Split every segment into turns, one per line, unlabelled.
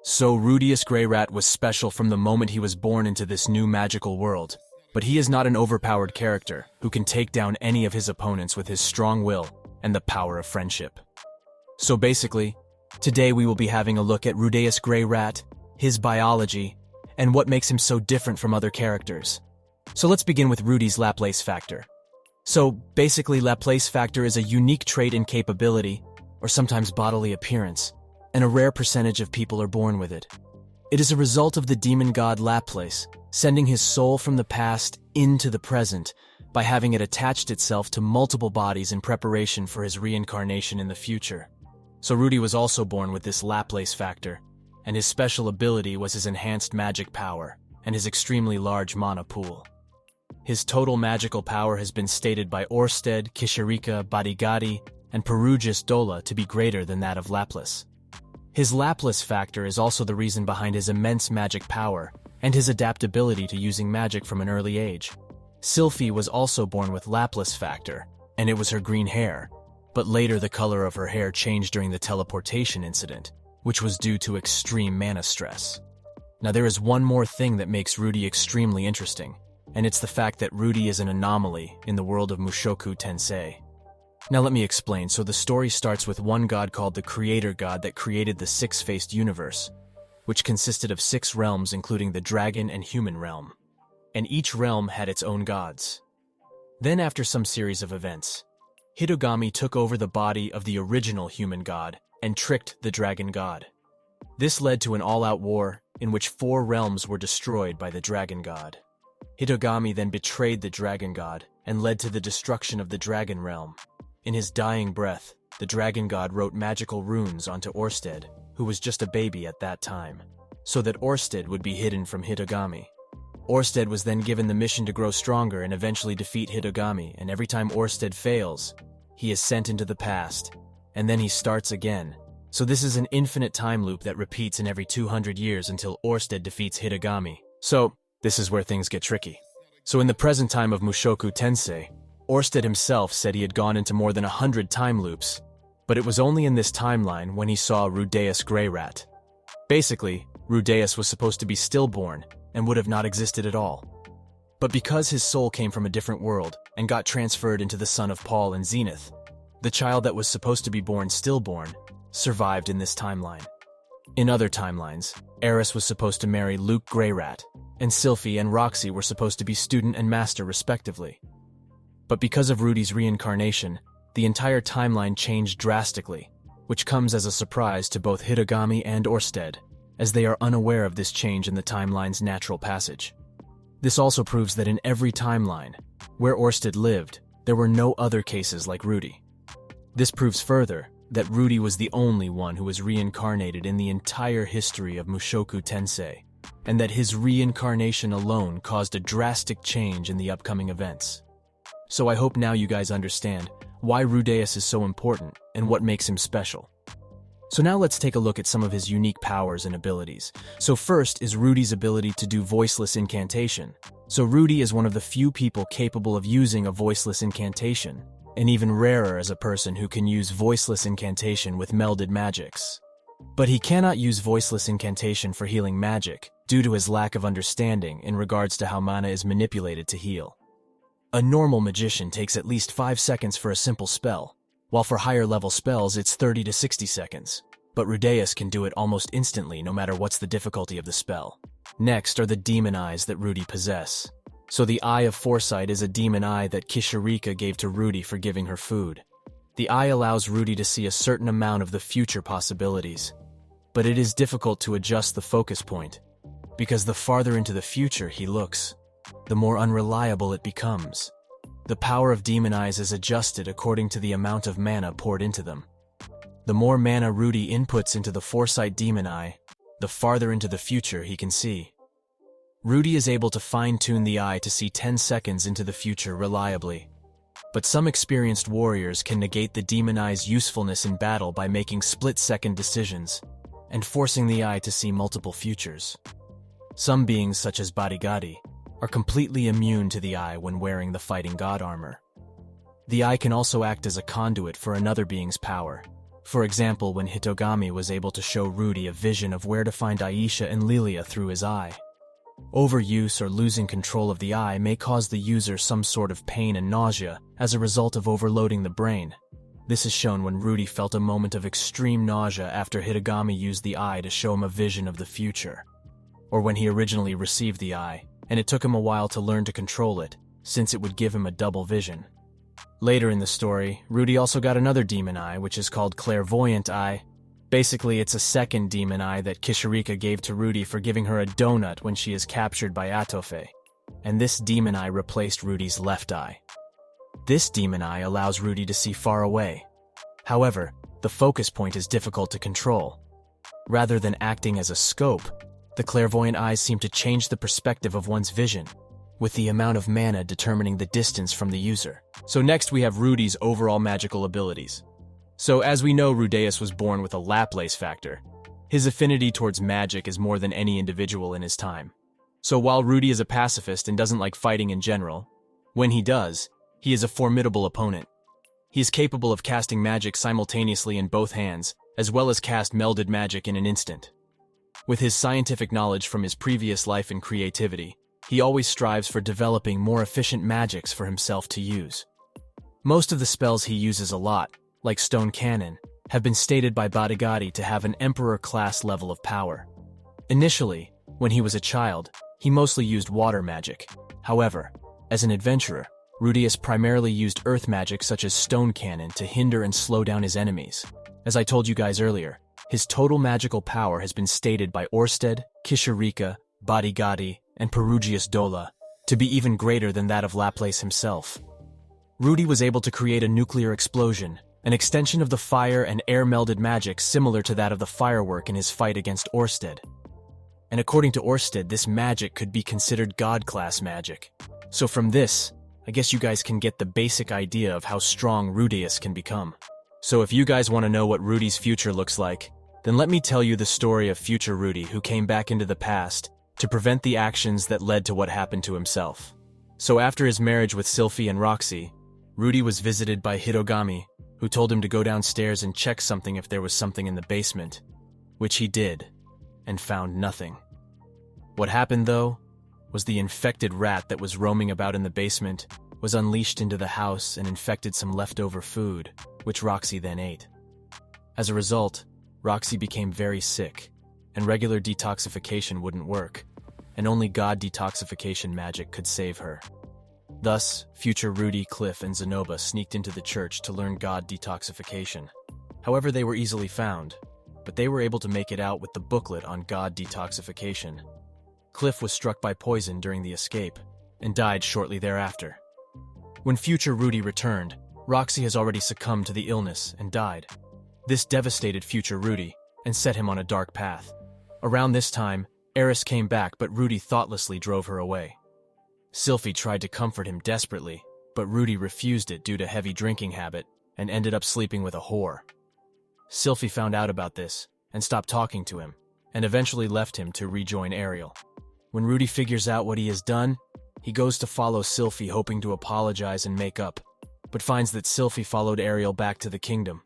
So Rudeus Greyrat was special from the moment he was born into this new magical world. But he is not an overpowered character who can take down any of his opponents with his strong will and the power of friendship. So basically, today we will be having a look at Rudeus Greyrat, his biology, and what makes him so different from other characters. So let's begin with Rudy's LAPLACE factor. So basically, LAPLACE factor is a unique trait and capability, or sometimes bodily appearance, and a rare percentage of people are born with it. It is a result of the demon god LAPLACE sending his soul from the past into the present by having it attached itself to multiple bodies in preparation for his reincarnation in the future. So Rudy was also born with this LAPLACE factor, and his special ability was his enhanced magic power and his extremely large mana pool. His total magical power has been stated by Orsted, Kishirika, Badigadi, and Perugius Dola to be greater than that of LAPLACE. His LAPLACE factor is also the reason behind his immense magic power and his adaptability to using magic from an early age. Sylphie was also born with LAPLACE factor, and it was her green hair, but later the color of her hair changed during the teleportation incident, which was due to extreme mana stress. Now there is one more thing that makes Rudy extremely interesting, and it's the fact that Rudy is an anomaly in the world of Mushoku Tensei. Now let me explain. So the story starts with one god called the Creator God that created the six-faced universe, which consisted of 6 realms including the dragon and human realm. And each realm had its own gods. Then after some series of events, Hitogami took over the body of the original human god and tricked the dragon god. This led to an all-out war in which 4 realms were destroyed by the dragon god. Hitogami then betrayed the dragon god and led to the destruction of the dragon realm. In his dying breath, the dragon god wrote magical runes onto Orsted, who was just a baby at that time, so that Orsted would be hidden from Hitogami. Orsted was then given the mission to grow stronger and eventually defeat Hitogami, and every time Orsted fails, he is sent into the past, and then he starts again. So this is an infinite time loop that repeats in every 200 years until Orsted defeats Hitogami. So, this is where things get tricky. So in the present time of Mushoku Tensei, Orsted himself said he had gone into more than 100 time loops, but it was only in this timeline when he saw Rudeus Greyrat. Basically, Rudeus was supposed to be stillborn and would have not existed at all. But because his soul came from a different world and got transferred into the son of Paul and Zenith, the child that was supposed to be born stillborn survived in this timeline. In other timelines, Eris was supposed to marry Luke Greyrat, and Sylphie and Roxy were supposed to be student and master respectively. But because of Rudy's reincarnation, the entire timeline changed drastically, which comes as a surprise to both Hitogami and Orsted, as they are unaware of this change in the timeline's natural passage. This also proves that in every timeline, where Orsted lived, there were no other cases like Rudy. This proves further that Rudy was the only one who was reincarnated in the entire history of Mushoku Tensei, and that his reincarnation alone caused a drastic change in the upcoming events. So I hope now you guys understand why Rudeus is so important and what makes him special. So now let's take a look at some of his unique powers and abilities. So first is Rudy's ability to do voiceless incantation. So Rudy is one of the few people capable of using a voiceless incantation, and even rarer as a person who can use voiceless incantation with melded magics. But he cannot use voiceless incantation for healing magic due to his lack of understanding in regards to how mana is manipulated to heal. A normal magician takes at least 5 seconds for a simple spell, while for higher level spells it's 30 to 60 seconds. But Rudeus can do it almost instantly no matter what's the difficulty of the spell. Next are the demon eyes that Rudy possess. So the Eye of Foresight is a demon eye that Kishirika gave to Rudy for giving her food. The eye allows Rudy to see a certain amount of the future possibilities, but it is difficult to adjust the focus point, because the farther into the future he looks, the more unreliable it becomes. The power of demon eyes is adjusted according to the amount of mana poured into them. The more mana Rudy inputs into the Foresight demon eye, the farther into the future he can see. Rudy is able to fine-tune the eye to see 10 seconds into the future reliably. But some experienced warriors can negate the demon eye's usefulness in battle by making split-second decisions and forcing the eye to see multiple futures. Some beings, such as Badigadi, are completely immune to the eye when wearing the fighting god armor. The eye can also act as a conduit for another being's power, For example, when Hitogami was able to show Rudy a vision of where to find Aisha and Lilia through his eye. Overuse or losing control of the eye may cause the user some sort of pain and nausea as a result of overloading the brain. This is shown when Rudy felt a moment of extreme nausea after Hitogami used the eye to show him a vision of the future. Or when he originally received the eye, and it took him a while to learn to control it, since it would give him a double vision. Later in the story, Rudy also got another demon eye, which is called Clairvoyant Eye. Basically, it's a second demon eye that Kishirika gave to Rudy for giving her a donut when she is captured by Atofe. And this demon eye replaced Rudy's left eye. This demon eye allows Rudy to see far away. However, the focus point is difficult to control. Rather than acting as a scope, the clairvoyant eyes seem to change the perspective of one's vision, with the amount of mana determining the distance from the user. So next we have Rudy's overall magical abilities. So as we know, Rudeus was born with a LAPLACE factor. His affinity towards magic is more than any individual in his time. So while Rudy is a pacifist and doesn't like fighting in general, when he does, he is a formidable opponent. He is capable of casting magic simultaneously in both hands, as well as cast melded magic in an instant. With his scientific knowledge from his previous life and creativity, he always strives for developing more efficient magics for himself to use. Most of the spells he uses a lot, like Stone Cannon, have been stated by Bodigatti to have an Emperor-class level of power. Initially, when he was a child, he mostly used water magic. However, as an adventurer, Rudeus primarily used earth magic such as Stone Cannon to hinder and slow down his enemies. As I told you guys earlier, his total magical power has been stated by Orsted, Kishirika, Bodigatti, and Perugius Dola to be even greater than that of Laplace himself. Rudy was able to create a nuclear explosion, an extension of the fire and air melded magic similar to that of the firework in his fight against Orsted. And according to Orsted, this magic could be considered God-class magic. So from this, I guess you guys can get the basic idea of how strong Rudeus can become. So if you guys want to know what Rudy's future looks like, then let me tell you the story of future Rudy who came back into the past to prevent the actions that led to what happened to himself. So after his marriage with Sylphie and Roxy, Rudy was visited by Hitogami, who told him to go downstairs and check something if there was something in the basement, which he did, and found nothing. What happened, though, was the infected rat that was roaming about in the basement was unleashed into the house and infected some leftover food, which Roxy then ate. As a result, Roxy became very sick, and regular detoxification wouldn't work, and only God detoxification magic could save her. Thus, future Rudy, Cliff, and Zenoba sneaked into the church to learn God detoxification. However, they were easily found, but they were able to make it out with the booklet on God detoxification. Cliff was struck by poison during the escape, and died shortly thereafter. When future Rudy returned, Roxy has already succumbed to the illness and died. This devastated future Rudy, and set him on a dark path. Around this time, Eris came back, but Rudy thoughtlessly drove her away. Sylphie tried to comfort him desperately, but Rudy refused it due to heavy drinking habit, and ended up sleeping with a whore. Sylphie found out about this, and stopped talking to him, and eventually left him to rejoin Ariel. When Rudy figures out what he has done, he goes to follow Sylphie hoping to apologize and make up, but finds that Sylphie followed Ariel back to the kingdom.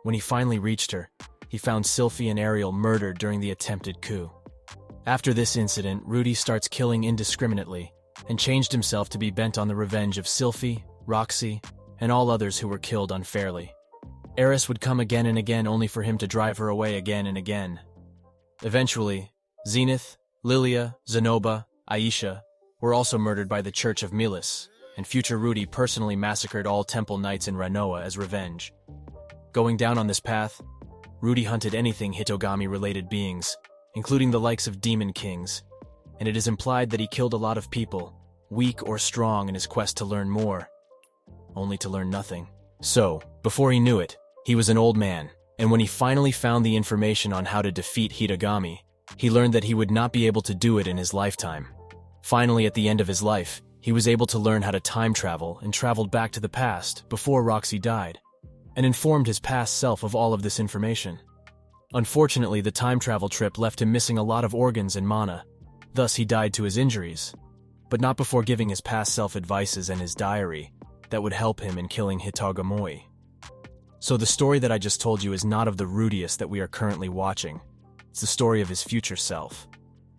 When he finally reached her, he found Sylphie and Ariel murdered during the attempted coup. After this incident, Rudy starts killing indiscriminately, and changed himself to be bent on the revenge of Sylphie, Roxy, and all others who were killed unfairly. Eris would come again and again only for him to drive her away again and again. Eventually, Zenith, Lilia, Zenoba, Aisha were also murdered by the Church of Milas, and future Rudy personally massacred all temple knights in Ranoa as revenge. Going down on this path, Rudy hunted anything Hitogami-related beings, including the likes of demon kings, and it is implied that he killed a lot of people, weak or strong, in his quest to learn more, only to learn nothing. So, before he knew it, he was an old man, and when he finally found the information on how to defeat Hitogami, he learned that he would not be able to do it in his lifetime. Finally, at the end of his life, he was able to learn how to time travel and traveled back to the past before Roxy died, and informed his past self of all of this information. Unfortunately, the time travel trip left him missing a lot of organs and mana, thus he died to his injuries, but not before giving his past self advices and his diary that would help him in killing Hitagamoi. So the story that I just told you is not of the Rudeus that we are currently watching. It's the story of his future self.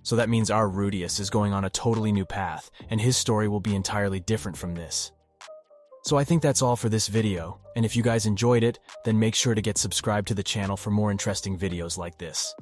So that means our Rudeus is going on a totally new path, and his story will be entirely different from this. So I think that's all for this video, and if you guys enjoyed it, then make sure to get subscribed to the channel for more interesting videos like this.